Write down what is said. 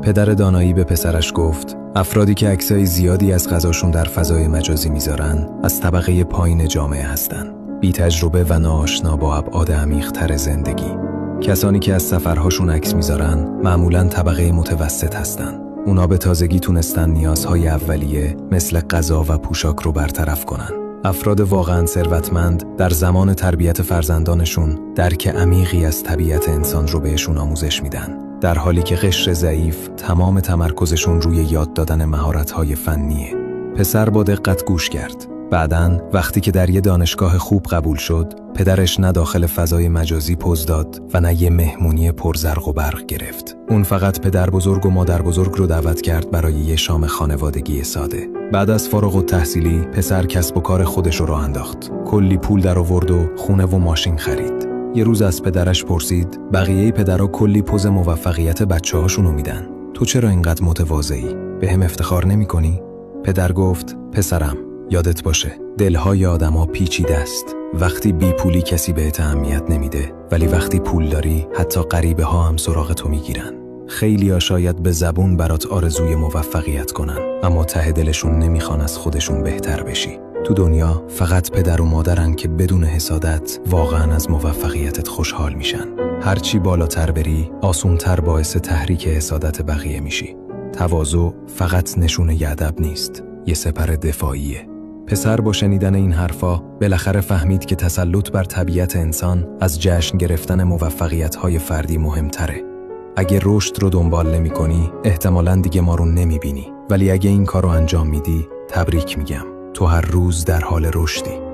پدر دانایی به پسرش گفت افرادی که عکسای زیادی از غذاشون در فضای مجازی میذارن از طبقه پایین جامعه هستن، بی تجربه و ناآشنا با ابعاد عمیق‌تر زندگی. کسانی که از سفرهاشون عکس میذارن معمولاً طبقه متوسط هستن. اونا به تازگی تونستن نیازهای اولیه مثل غذا و پوشاک رو برطرف کنن. افراد واقعاً ثروتمند در زمان تربیت فرزندانشون درک عمیقی از طبیعت انسان رو بهشون آموزش میدن، در حالی که قشر ضعیف تمام تمرکزشون روی یاد دادن مهارت‌های فنیه. پسر با دقت گوش کرد. بعداً وقتی که در یه دانشگاه خوب قبول شد، پدرش نه داخل فضای مجازی پوز داد و نه یه مهمونی پرزرق و برق گرفت. اون فقط پدر بزرگ و مادر بزرگ رو دعوت کرد برای یه شام خانوادگی ساده. بعد از فارغ التحصیلی پسر کسب و کار خودش رو راه انداخت. کلی پول در آورد و خونه و ماشین خرید. یه روز از پدرش پرسید بقیه پدرها کلی پوز موفقیت بچه‌هاشونو میدن. تو چرا اینقدر متواضعی؟ بهم افتخار نمی‌کنی؟ پدر گفت پسرم، یادت باشه دلهای آدم‌ها پیچیده است. وقتی بی پولی کسی بهت اهمیت نمیده، ولی وقتی پول داری حتی غریبه ها هم سراغ تو میگیرن. خیلی‌ها شاید به زبون برات آرزوی موفقیت کنن، اما ته دلشون نمیخوان از خودشون بهتر بشی. تو دنیا فقط پدر و مادرن که بدون حسادت واقعا از موفقیتت خوشحال میشن. هرچی بالاتر بری آسونتر باعث تحریک حسادت بقیه میشی. تواضع فقط نشونه ادب نیست، یه سپر دفاعیه. پسر با شنیدن این حرفا بالاخره فهمید که تسلط بر طبیعت انسان از جشن گرفتن موفقیت‌های فردی مهمتره. اگه رشد رو دنبال نمی‌کنی، احتمالاً دیگه ما رو نمی‌بینی، ولی اگه این کارو انجام میدی، تبریک میگم. تو هر روز در حال رشدی.